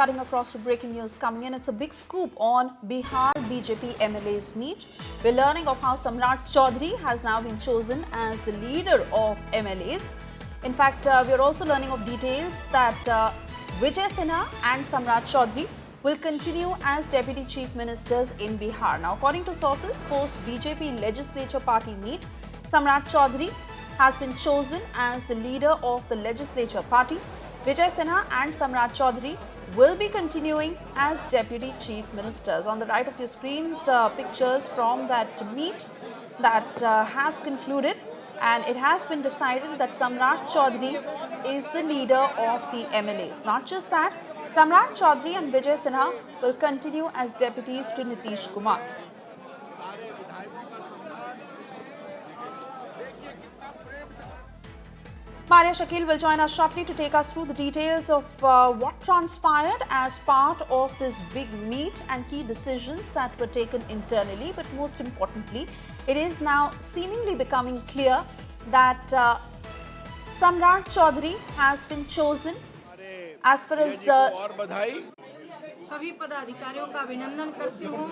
cutting across to breaking news coming in. It's a big scoop on Bihar BJP MLAs meet. We're learning of how Samrat Chaudhary has now been chosen as the leader of MLAs. In fact, we're also learning of details that Vijay Sinha and Samrat Chaudhary will continue as Deputy Chief Ministers in Bihar. Now, according to sources, post BJP Legislature Party meet, Samrat Chaudhary has been chosen as the leader of the Legislature Party. Vijay Sinha and Samrat Chaudhary will be continuing as Deputy Chief Ministers. On the right of your screens, pictures from that meet that has concluded, and it has been decided that Samrat Chaudhary is the leader of the MLAs. Not just that, Samrat Chaudhary and Vijay Sinha will continue as deputies to Nitish Kumar. Maria Shakil will join us shortly to take us through the details of what transpired as part of this big meet and key decisions that were taken internally. But most importantly, it is now seemingly becoming clear that Samrat Chaudhary has been chosen as far as सभी पदाधिकारियों का अभिनंदन करती हूँ।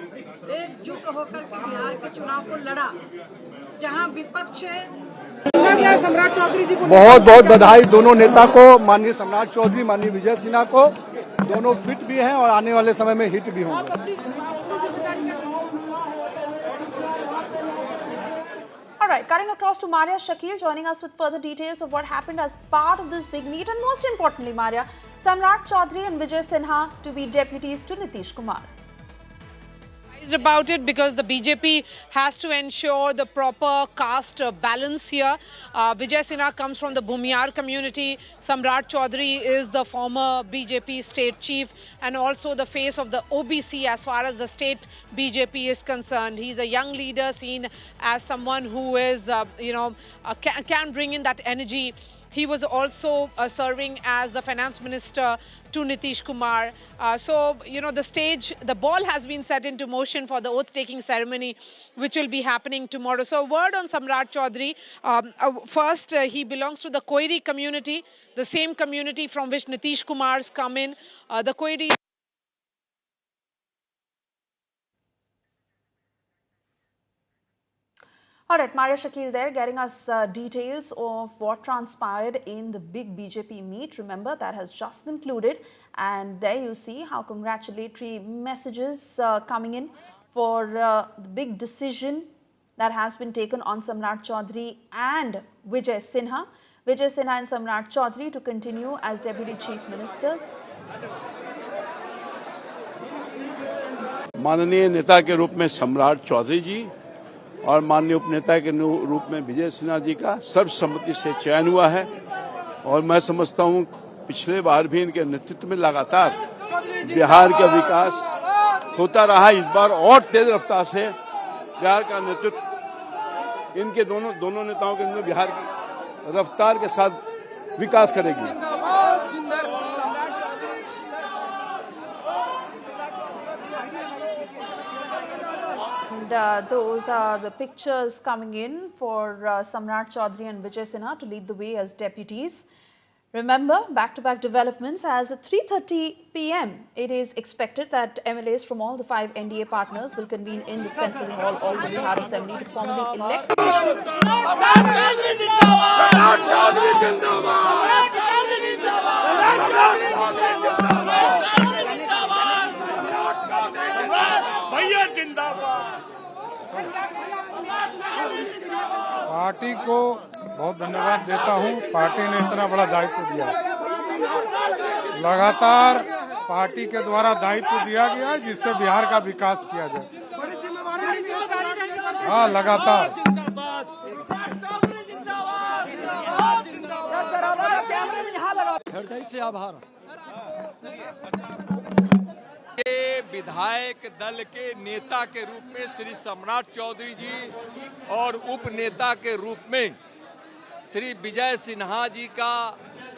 एकजुट होकर के बिहार के चुनाव को लड़ा, जहाँ विपक्ष बहुत बहुत बधाई दोनों नेता को, माननीय सम्राट चौधरी, माननीय विजय सिन्हा को। दोनों फिट भी हैं और आने वाले समय में हिट भी होंगे। Alright, cutting across to Maria Shakil, joining us with further details of what happened as part of this big meet, and most importantly, Maria, Samrat Chaudhary and Vijay Sinha to be deputies to Nitish Kumar. About it because the BJP has to ensure the proper caste balance here. Vijay Sinha comes from the Bhumiyar community. Samrat Chaudhary is the former BJP state chief and also the face of the OBC as far as the state BJP is concerned. He's a young leader seen as someone who is, can bring in that energy. He was also serving as the finance minister to Nitish Kumar. The ball has been set into motion for the oath-taking ceremony, which will be happening tomorrow. So a word on Samrat Chaudhary. First, he belongs to the Koiri community, the same community from which Nitish Kumar's come in. The Koiri... All right, Maria Shakil there getting us details of what transpired in the big BJP meet. Remember, that has just concluded, and there you see how congratulatory messages coming in for the big decision that has been taken on Samrat Chaudhary and Vijay Sinha. Vijay Sinha and Samrat Chaudhary to continue as Deputy Chief Ministers. माननीय नेता के रूप में सम्राट चौधरी जी और माननीय उपनेता के रूप में विजय सिन्हा जी का सर्वसम्मति से चयन हुआ है और मैं समझता हूं पिछले बार भी इनके नेतृत्व में लगातार बिहार का विकास होता रहा। इस बार और तेज रफ्तार से बिहार का नेतृत्व इनके दोनों नेताओं के बिहार की रफ्तार के साथ विकास करेगी। Those are the pictures coming in for Samrat Chaudhary and Vijay Sinha to lead the way as deputies. Remember, back-to-back developments as at 3:30 p.m. It is expected that MLAs from all the 5 NDA partners will convene in the Central Hall of the Bihar Assembly to formally elect party को बहुत धन्यवाद देता हूं। Party ने इतना बड़ा दायित्व दिया, लगातार पार्टी के द्वारा दायित्व दिया गया जिससे बिहार का विकास किया जाए। हाँ, लगातार हृदय से आभार। विधायक दल के नेता के रूप में श्री सम्राट चौधरी जी और उप नेता के रूप में श्री विजय सिन्हा जी का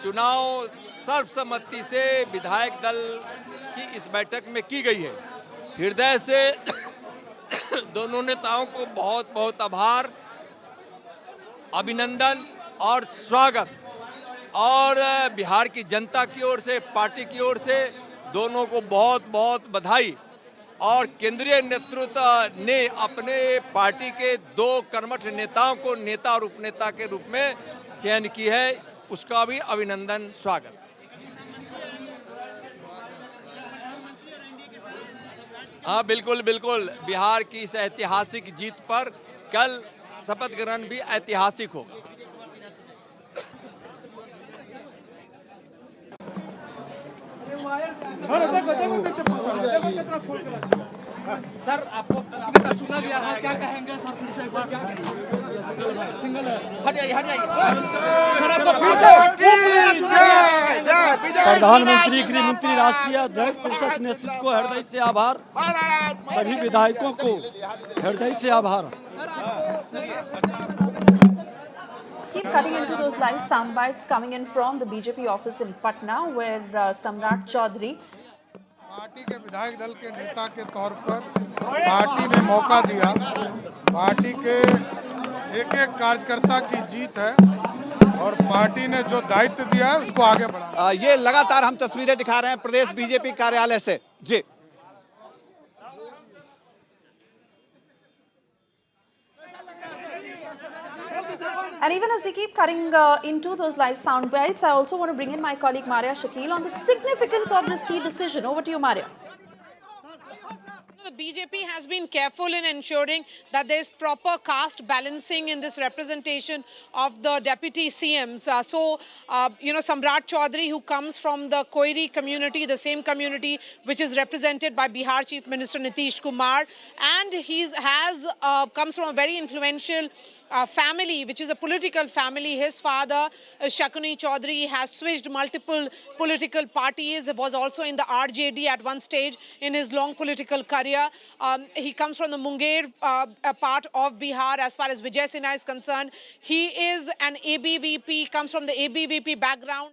चुनाव सर्वसम्मति से विधायक दल की इस बैठक में की गई है। हृदय से दोनों नेताओं को बहुत बहुत आभार, अभिनंदन और स्वागत। और बिहार की जनता की ओर से, पार्टी की ओर से दोनों को बहुत बहुत बधाई। और केंद्रीय नेतृत्व ने अपने पार्टी के 2 कर्मठ नेताओं को नेता और उपनेता के रूप में चयन की है, उसका भी अभिनंदन, स्वागत। हाँ, बिल्कुल बिल्कुल, बिहार की इस ऐतिहासिक जीत पर कल शपथ ग्रहण भी ऐतिहासिक होगा। सर आपको चुना गया है, क्या कहेंगे सर? फिर से एक बार सिंगल हट जाइए सर, आपको प्रधानमंत्री, गृह मंत्री, राष्ट्रीय अध्यक्ष, शीर्षक नेतृत्व को हृदय से आभार, सभी विधायकों को हृदय से आभार। Keep cutting into those live sound bites coming in from the BJP office in Patna, where Samrat Chaudhary. Party के विधायक दल के नेता के तौर पर पार्टी ने मौका दिया। पार्टी के एक एक कार्यकर्ता की जीत है और पार्टी ने जो दायित्व दिया है उसको आगे बढ़ा। ये लगातार हम तस्वीरें दिखा रहे हैं प्रदेश बीजेपी कार्यालय से जी। And even as we keep cutting into those live sound bites, I also want to bring in my colleague Maria Shakil on the significance of this key decision. Over to you, Maria. The BJP has been careful in ensuring that there is proper caste balancing in this representation of the deputy CMs. Samrat Chaudhary, who comes from the Koiri community, the same community which is represented by Bihar Chief Minister Nitish Kumar, and he comes from a very influential family, which is a political family. His father, Shakuni Chaudhary, has switched multiple political parties. He was also in the RJD at one stage in his long political career. He comes from the Munger part of Bihar as far as Vijay Sinha is concerned. He is an ABVP, comes from the ABVP background.